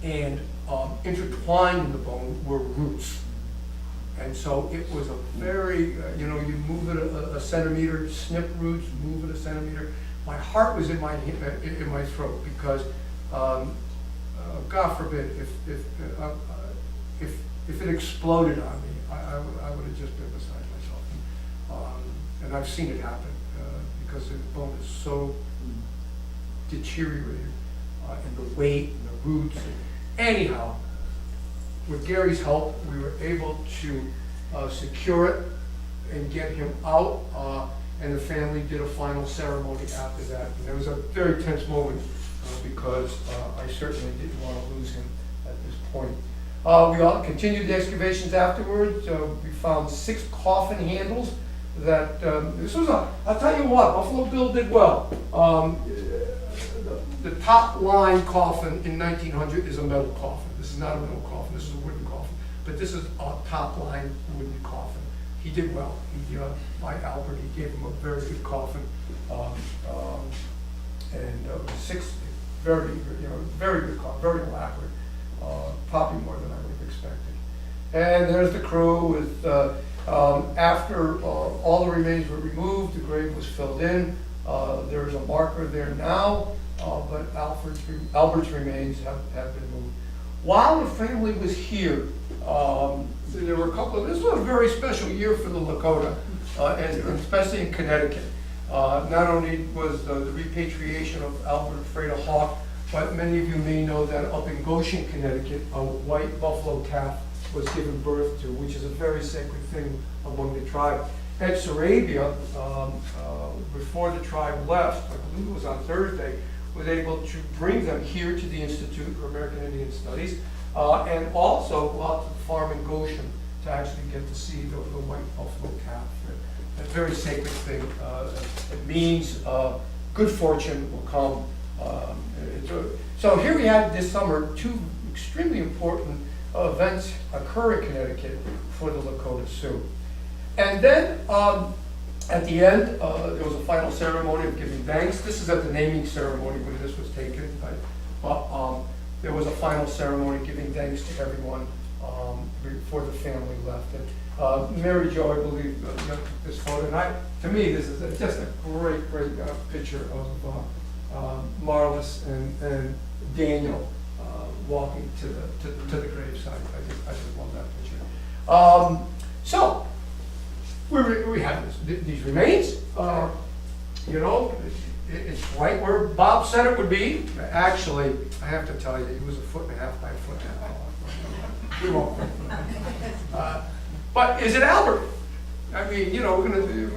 and intertwined in the bone were roots. And so it was a very, you know, you move it a centimeter, snip roots, move it a centimeter. My heart was in my throat because, God forbid, if it exploded on me, I would have just been beside myself. And I've seen it happen because the bone is so deteriorated, and the weight and the roots. Anyhow, with Gary's help, we were able to secure it and get him out, and the family did a final ceremony after that. And it was a very tense moment because I certainly didn't want to lose him at this point. We all continued the excavations afterwards. We found 6 coffin handles that, this was I'll tell you what, Buffalo Bill did well. The top line coffin in 1900 is a metal coffin. This is not a metal coffin, this is a wooden coffin. But this is a top line wooden coffin. He did well. Like Albert, he gave him a very good coffin. And 6 very good coffin, very elaborate. Probably more than I would have expected. And there's the crew with, after all the remains were removed, the grave was filled in. There's a marker there now, but Albert's remains have been moved. While the family was here, there were a couple of, this was a very special year for the Lakota, and especially in Connecticut. Not only was the repatriation of Albert Freda Hawk, but many of you may know that up in Goshen, Connecticut, a white buffalo calf was given birth to, which is a very sacred thing among the tribe. At Sarabia, before the tribe left, I believe it was on Thursday, was able to bring them here to the Institute for American Indian Studies, and also go out to the farm in Goshen to actually get to see the white buffalo calf. A very sacred thing. It means good fortune will come. So here we had this summer 2 extremely important events occur in Connecticut for the Lakota Sioux. And then at the end, there was a final ceremony of giving thanks. This is at the naming ceremony when this was taken. But there was a final ceremony giving thanks to everyone before the family left. And Mary Jo, I believe, took this photo. And to me, this is just a great picture of Marlis and Daniel walking to the gravesite. I just love that picture. So we have these remains. You know, it's right where Bob said it would be. Actually, I have to tell you, it was 1.5 foot by 1.5 foot. We won't. But is it Albert? I mean, you know, we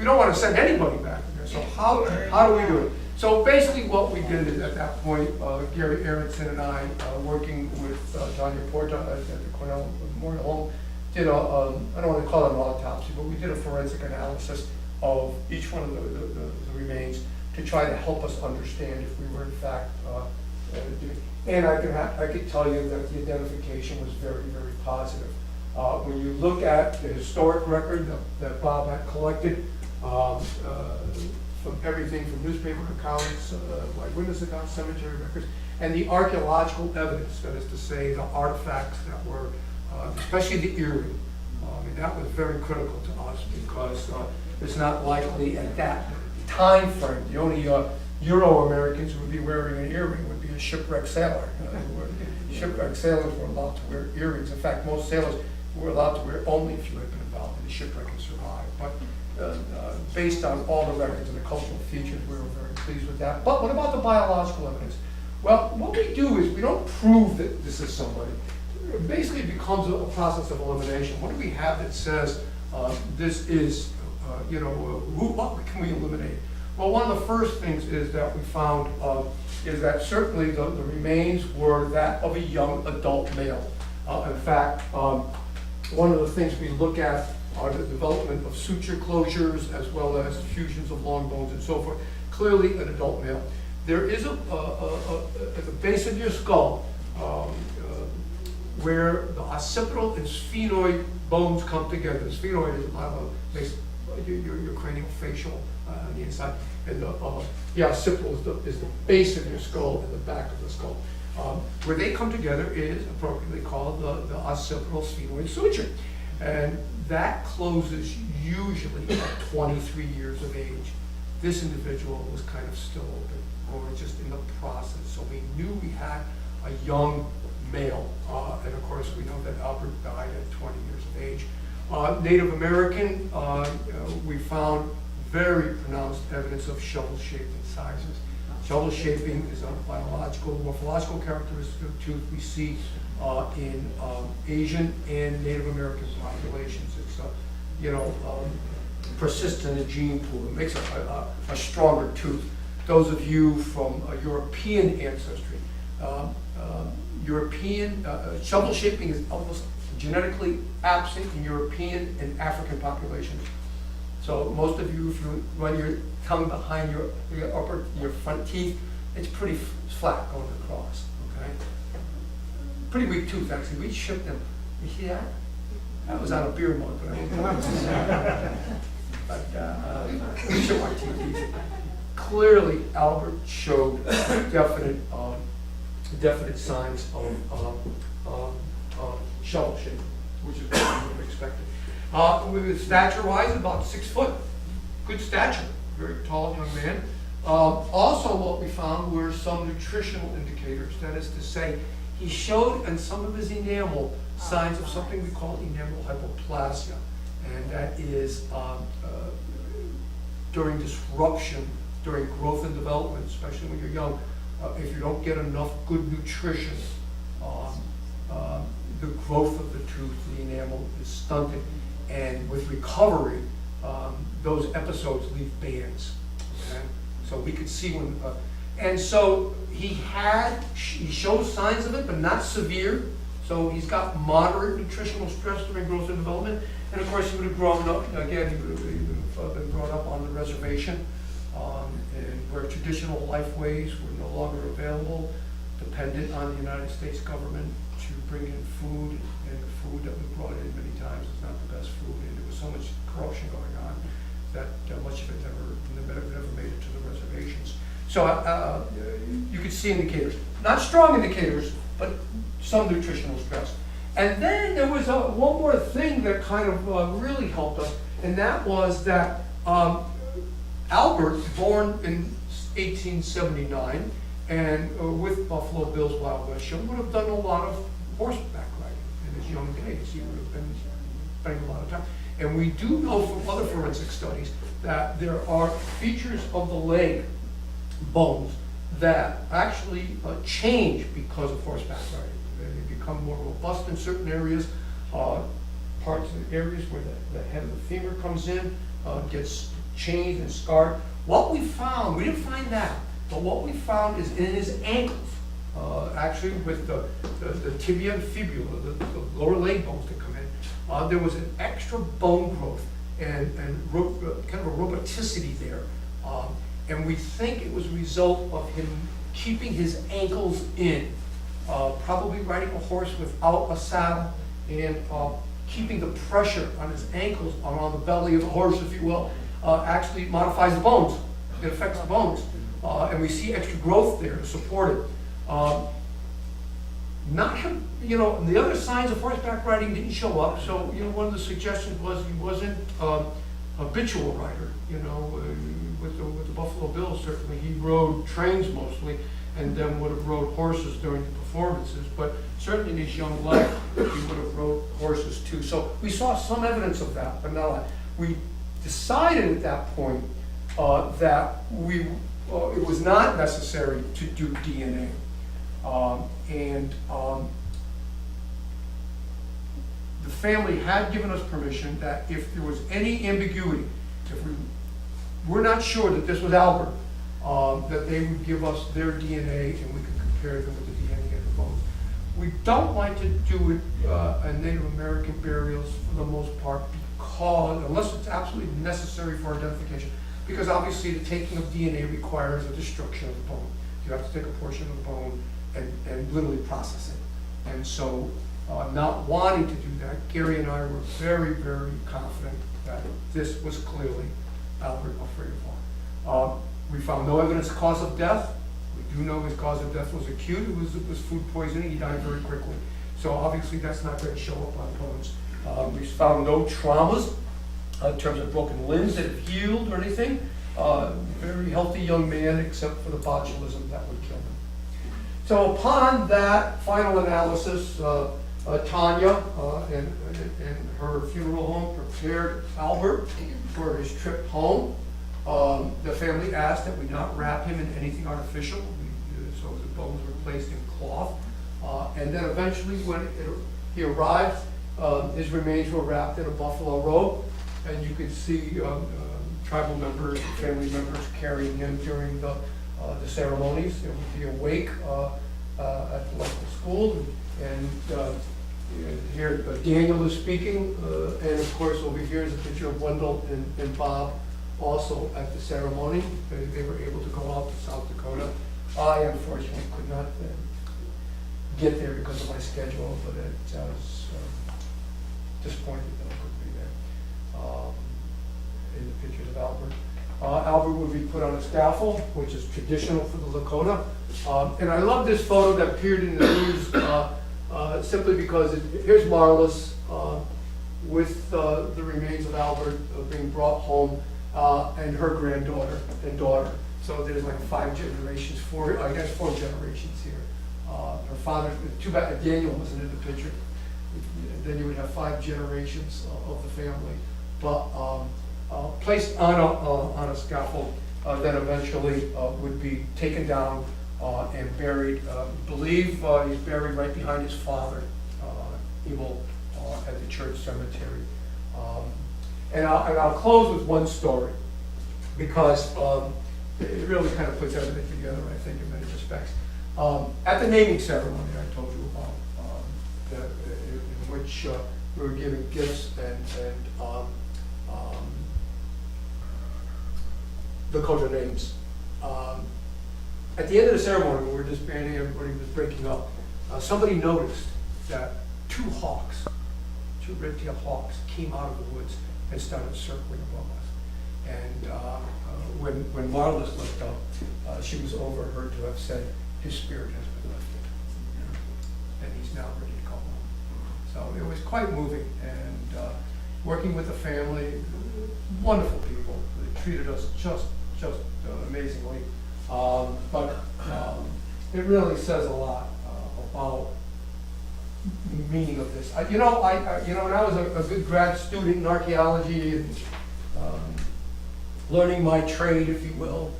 don't want to send anybody back there. So how do we do it? So basically what we did is at that point, Gary Aronson and I, working with Tanya Porta at the Cornell Memorial Home, did I don't want to call it an autopsy, but we did a forensic analysis of each one of the remains to try to help us understand if we were in fact doing. And I could tell you that the identification was very positive. When you look at the historic record that Bob had collected, from everything from newspaper accounts, eyewitness accounts, cemetery records, and the archaeological evidence, that is to say, the artifacts that were, especially the earring. And that was very critical to us because it's not likely at that time frame. The only Euro-Americans who would be wearing an earring would be a shipwrecked sailor. Shipwrecked sailors were allowed to wear earrings. In fact, most sailors were allowed to wear only if you had been involved in a shipwreck and survived. But based on all the records and the cultural features, we were very pleased with that. But what about the biological evidence? Well, what we do is we don't prove that this is somebody. It basically becomes a process of elimination. What do we have that says this is, what can we eliminate? Well, one of the first things is that we found is that certainly the remains were that of a young adult male. In fact, one of the things we look at are the development of suture closures as well as fusions of long bones and so forth. Clearly an adult male. There is at the base of your skull where the occipital and sphenoid bones come together. The sphenoid is a lot of your cranial facial on the inside, and the occipital is the base of your skull and the back of the skull. Where they come together is appropriately called the occipital sphenoid suture. And that closes usually at 23 years of age. This individual was kind of still open, or just in the process. So we knew we had a young male. And of course, we know that Albert died at 20 years of age. Native American, we found very pronounced evidence of shovel shaped incisors. Shovel shaping is a biological, morphological characteristic of tooth we see in Asian and Native American populations. It's persistent in the gene pool. It makes a stronger tooth. Those of you from European ancestry, shovel shaping is almost genetically absent in European and African populations. So most of you, if you run your tongue behind your front teeth, it's pretty flat going across, okay? Pretty weak tooth, actually. We shipped them. You see that? That was on a beer mug, but I didn't come out. But we shipped our teeth. Clearly, Albert showed definite signs of shovel shape, which is what we would have expected. With stature-wise, about 6 foot. Good stature, very tall young man. Also what we found were some nutritional indicators. That is to say, he showed in some of his enamel signs of something we call enamel hypoplasia. And that is during disruption, during growth and development, especially when you're young, if you don't get enough good nutrition, the growth of the tooth, the enamel is stunted. And with recovery, those episodes leave bands. Okay? So we could see when, and so he shows signs of it, but not severe. So he's got moderate nutritional stress during growth and development. And of course, he would have grown up, again, he would have been brought up on the reservation, and where traditional life ways were no longer available, dependent on the United States government to bring in food, and the food that was brought in many times is not the best food, and there was so much corruption going on that much of it never made it to the reservations. So you could see indicators, not strong indicators, but some nutritional stress. And then there was one more thing that kind of really helped us, and that was that Albert, born in 1879, and with Buffalo Bill's Wild West Show, would have done a lot of horseback riding in his young days. He would have been spending a lot of time. And we do know from other forensic studies that there are features of the leg bones that actually change because of horseback riding. They become more robust in certain areas, parts of the areas where the head of the femur comes in, gets changed and scarred. What we found, we didn't find that, but what we found is in his ankles, actually with the tibia and fibula, the lower leg bones that come in, there was an extra bone growth and kind of a roboticity there. And we think it was a result of him keeping his ankles in, probably riding a horse without a saddle, and keeping the pressure on his ankles around the belly of the horse, if you will, actually modifies the bones. It affects the bones. And we see extra growth there to support it. Not him, the other signs of horseback riding didn't show up, so, one of the suggestions was he wasn't a habitual rider, with the Buffalo Bills, certainly. He rode trains mostly, and then would have rode horses during the performances, but certainly in his young life, he would have rode horses too. So we saw some evidence of that, but not a lot. We decided at that point that it was not necessary to do DNA. The family had given us permission that if there was any ambiguity, if we were not sure that this was Albert, that they would give us their DNA and we could compare them with the DNA of the bones. We don't like to do it in Native American burials for the most part, because, unless it's absolutely necessary for identification, because obviously the taking of DNA requires a destruction of the bone. You have to take a portion of the bone and literally process it. And so, not wanting to do that, Gary and I were very, very confident that this was clearly Albert Alfredo. We found no evidence of cause of death. We do know his cause of death was acute. It was food poisoning. He died very quickly. So obviously that's not going to show up on bones. We found no traumas in terms of broken limbs that have healed or anything. Very healthy young man, except for the botulism that would kill him. So upon that final analysis, Tanya and her funeral home prepared Albert for his trip home. The family asked that we not wrap him in anything artificial, so the bones were placed in cloth. And then eventually when he arrived, his remains were wrapped in a buffalo robe, and you could see tribal members, family members carrying him during the ceremonies. There would be a wake at the local school, and here Daniel is speaking, and of course over here is a picture of Wendell and Bob also at the ceremony. They were able to go out to South Dakota. I unfortunately could not get there because of my schedule, but I was disappointed that I couldn't be there. In the pictures of Albert. Albert would be put on a scaffold, which is traditional for the Lakota. And I love this photo that appeared in the news simply because here's Marlis with the remains of Albert being brought home, and her granddaughter and daughter. So there's like 5 generations, four generations here. Her father, too bad Daniel wasn't in the picture. Then you would have 5 generations of the family. But placed on a scaffold that eventually would be taken down and buried. Believe he's buried right behind his father, Emil, at the church cemetery. And I'll close with one story, because it really kind of puts everything together, I think, in many respects. At the naming ceremony I told you about, in which we were giving gifts and Lakota names. At the end of the ceremony, when we were disbanding, everybody was breaking up, somebody noticed that 2 hawks, 2 red-tailed hawks, came out of the woods and started circling above us. And when Marlis looked up, she was overheard to have said, his spirit has been lifted, and he's now ready to go home. So it was quite moving, and working with the family, wonderful people. They treated us just amazingly. But it really says a lot about the meaning of this. When I was a good grad student in archaeology and learning my trade, if you will,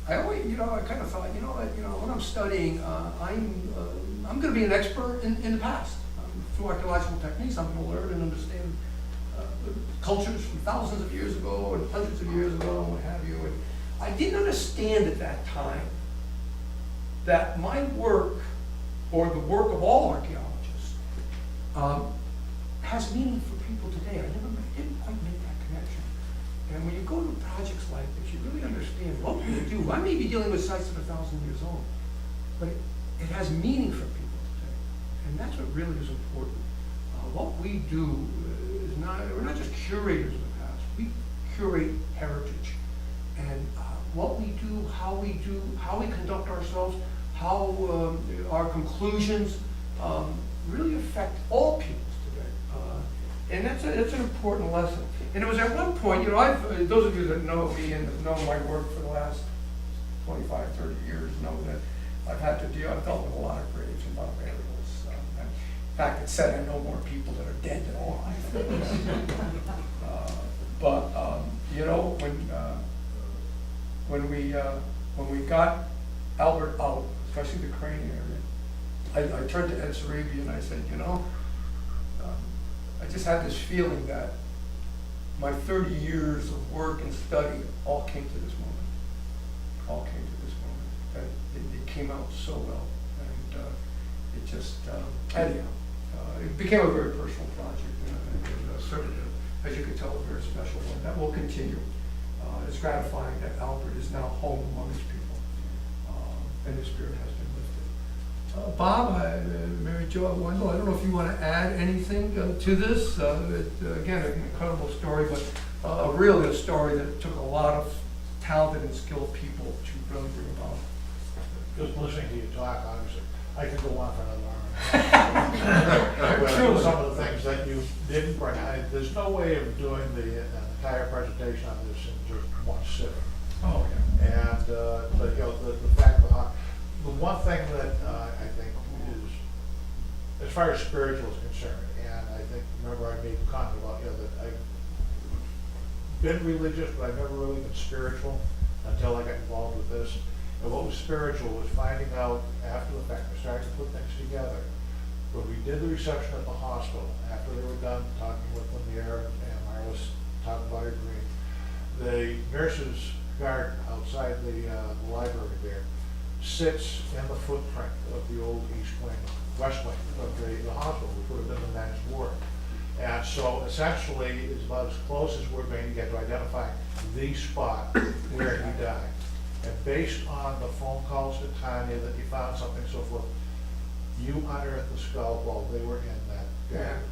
I always, I kind of thought, when I'm studying, I'm going to be an expert in the past. Through archaeological techniques, I'm going to learn and understand cultures from thousands of years ago and hundreds of years ago and what have you. And I didn't understand at that time that my work, or the work of all archaeologists, has meaning for people today. I didn't quite make that connection. And when you go to projects like this, you really understand what we do. I may be dealing with sites that are 1,000 years old, but it has meaning for people today. And that's what really is important. What we do is we're not just curators of the past, we curate heritage. And what we do, how we conduct ourselves, how our conclusions really affect all peoples today. And that's an important lesson. And it was at one point, those of you that know me and have known my work for the last 25, 30 years know that I've dealt with a lot of graves and a lot of burials. In fact, it's said I know more people that are dead than alive. When we got Albert out, especially the crane area, I turned to Ed Sarabi and I said, I just had this feeling that my 30 years of work and study all came to this moment. That it came out so well, and it just anyhow. It became a very personal project, and certainly, as you can tell, a very special one. That will continue. It's gratifying that Albert is now home among his people, and his spirit has been lifted. Bob, Mary Jo, Wendell, I don't know if you want to add anything to this. Again, an incredible story, but really a story that took a lot of talented and skilled people to really bring about. Just listening to you talk, obviously, I could go on for another hour. But some of the things that you didn't bring, there's no way of doing the entire presentation on this in just one sitting. Oh, yeah. And, but, you know, the fact behind, the one thing that I think is, as far as spiritual is concerned, and I think, remember I made a comment about, you know, that I've been religious, but I've never really been spiritual until I got involved with this. And what was spiritual was finding out after the fact, I started to put things together. When we did the reception at the hospital, after they were done talking with Lanier and Marlis talking about her dream, the nurse's garden outside the library there sits in the footprint of the old east wing, west wing of the hospital, which would have been the men's ward. And so essentially, it's about as close as we're going to get to identifying the spot where he died. And based on the phone calls to Tanya that you found something, so forth, you unearthed the skull while they were in that garden.